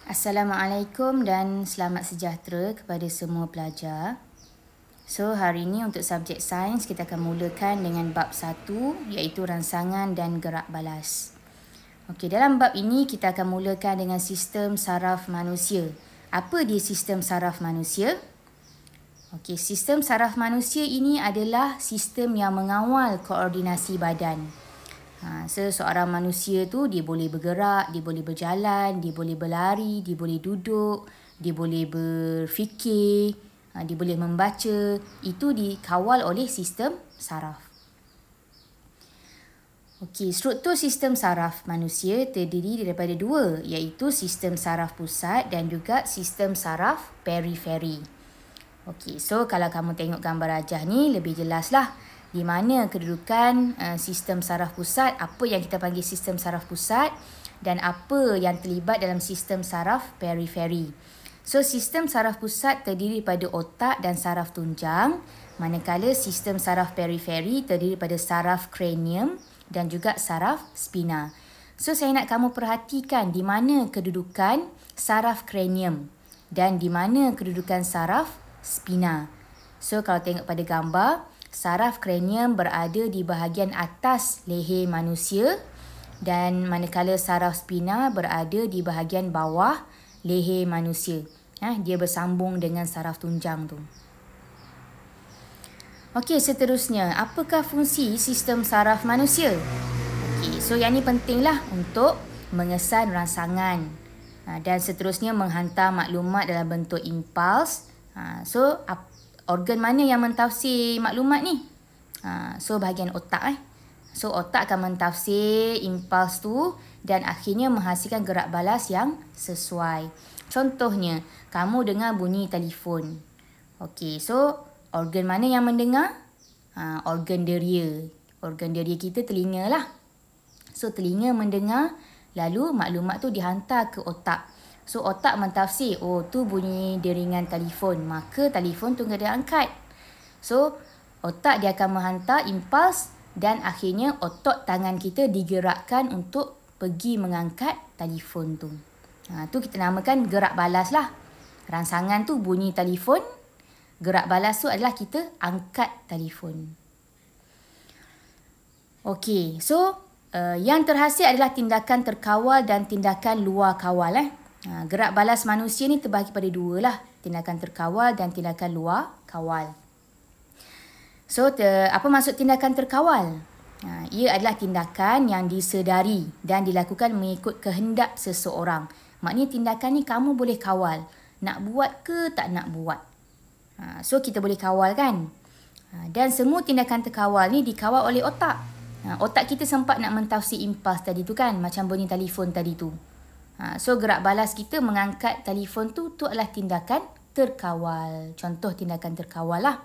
Assalamualaikum dan selamat sejahtera kepada semua pelajar. So, hari ini untuk subjek sains kita akan mulakan dengan bab 1 iaitu rangsangan dan gerak balas. Okey, dalam bab ini kita akan mulakan dengan sistem saraf manusia. Apa dia sistem saraf manusia? Okey, sistem saraf manusia ini adalah sistem yang mengawal koordinasi badan. Seseorang manusia tu dia boleh bergerak, dia boleh berjalan, dia boleh berlari, dia boleh duduk, dia boleh berfikir, dia boleh membaca. Itu dikawal oleh sistem saraf. Okey, struktur sistem saraf manusia terdiri daripada dua, iaitu sistem saraf pusat dan juga sistem saraf periferi. Okey, so kalau kamu tengok gambar rajah ni lebih jelaslah di mana kedudukan sistem saraf pusat, apa yang kita panggil sistem saraf pusat dan apa yang terlibat dalam sistem saraf periferi. So, sistem saraf pusat terdiri pada otak dan saraf tunjang, manakala sistem saraf periferi terdiri pada saraf kranium dan juga saraf spina. So, saya nak kamu perhatikan di mana kedudukan saraf kranium dan di mana kedudukan saraf spina. So, kalau tengok pada gambar, saraf kranium berada di bahagian atas leher manusia dan manakala saraf spina berada di bahagian bawah leher manusia. Dia bersambung dengan saraf tunjang tu. Okey, seterusnya, apakah fungsi sistem saraf manusia? Okey, so yang ni pentinglah untuk mengesan rangsangan dan seterusnya menghantar maklumat dalam bentuk impuls. So, organ mana yang mentafsir maklumat ni? So, bahagian otak. So, otak akan mentafsir impuls tu dan akhirnya menghasilkan gerak balas yang sesuai. Contohnya, kamu dengar bunyi telefon. Okey, so organ mana yang mendengar? Organ deria. Organ deria kita telinga lah. So, telinga mendengar, lalu maklumat tu dihantar ke otak. So, otak mentafsir, oh tu bunyi deringan telefon, maka telefon tu kena angkat. So, otak dia akan menghantar impuls dan akhirnya otot tangan kita digerakkan untuk pergi mengangkat telefon tu. Tu kita namakan gerak balas lah. Rangsangan tu bunyi telefon, gerak balas tu adalah kita angkat telefon. Okey, so yang terhasil adalah tindakan terkawal dan tindakan luar kawal. Gerak balas manusia ni terbahagi pada dua lah. Tindakan terkawal dan tindakan luar kawal. So, apa maksud tindakan terkawal? Ia adalah tindakan yang disedari dan dilakukan mengikut kehendak seseorang. Maknanya tindakan ni kamu boleh kawal. Nak buat ke tak nak buat. So, kita boleh kawal kan? Dan semua tindakan terkawal ni dikawal oleh otak. Otak kita sempat nak mentafsir impuls tadi tu kan? Macam bunyi telefon tadi tu. So, gerak balas kita mengangkat telefon tu adalah tindakan terkawal. Contoh tindakan terkawal lah.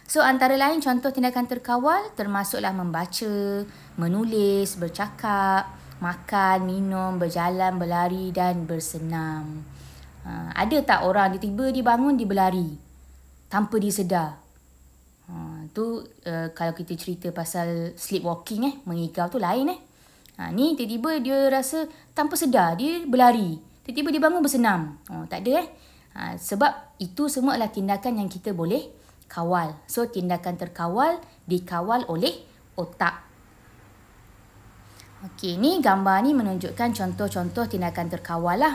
So, antara lain contoh tindakan terkawal termasuklah membaca, menulis, bercakap, makan, minum, berjalan, berlari dan bersenam. Ada tak orang tiba-tiba dia bangun, dia berlari tanpa dia sedar? Kalau kita cerita pasal sleepwalking, mengigau tu lain. Ni tiba-tiba dia rasa tanpa sedar dia berlari. Tiba-tiba dia bangun bersenam. Tak ada sebab itu semua adalah tindakan yang kita boleh kawal. So, tindakan terkawal dikawal oleh otak. Okey, ni gambar ni menunjukkan contoh-contoh tindakan terkawal lah.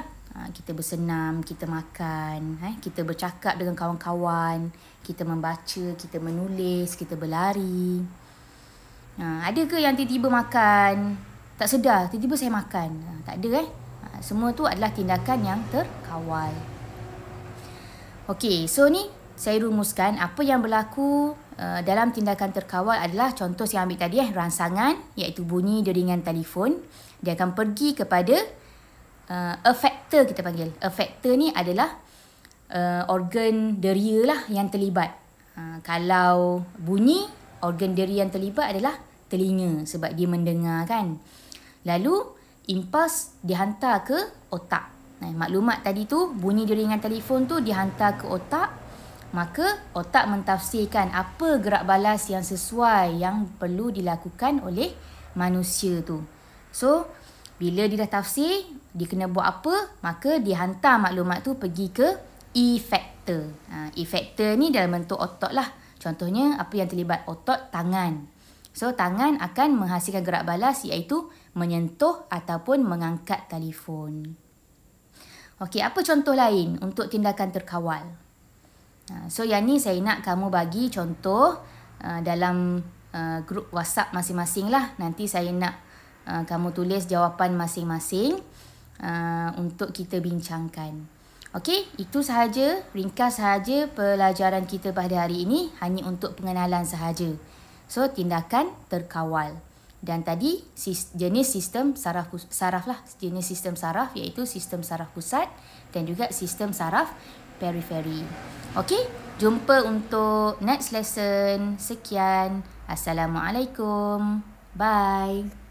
Kita bersenam, kita makan, kita bercakap dengan kawan-kawan, kita membaca, kita menulis, kita berlari. Ada ke yang tiba-tiba makan tak sedar, tiba-tiba saya makan? Tak ada semua tu adalah tindakan yang terkawal. Okey, so ni saya rumuskan apa yang berlaku dalam tindakan terkawal adalah contoh saya ambil tadi rangsangan iaitu bunyi deringan telefon. Dia akan pergi kepada effector kita panggil. Effector ni adalah organ deria lah yang terlibat. Kalau bunyi, organ deria yang terlibat adalah telinga sebab dia mendengar kan. Lalu, impuls dihantar ke otak. Maklumat tadi tu, bunyi deringan telefon tu dihantar ke otak. Maka, otak mentafsirkan apa gerak balas yang sesuai yang perlu dilakukan oleh manusia tu. So, bila dia dah tafsir, dia kena buat apa, maka dia hantar maklumat tu pergi ke efektor. Efektor ni dalam bentuk otot lah. Contohnya apa yang terlibat otot tangan. So tangan akan menghasilkan gerak balas iaitu menyentuh ataupun mengangkat telefon. Okey, apa contoh lain untuk tindakan terkawal? So yang ni saya nak kamu bagi contoh dalam grup WhatsApp masing-masing lah. Nanti saya nak kamu tulis jawapan masing-masing untuk kita bincangkan. Okey, itu sahaja, ringkas sahaja pelajaran kita pada hari ini, hanya untuk pengenalan sahaja. So, tindakan terkawal. Dan tadi jenis sistem saraf lah, jenis sistem saraf iaitu sistem saraf pusat dan juga sistem saraf periferi. Okey, jumpa untuk next lesson. Sekian. Assalamualaikum. Bye.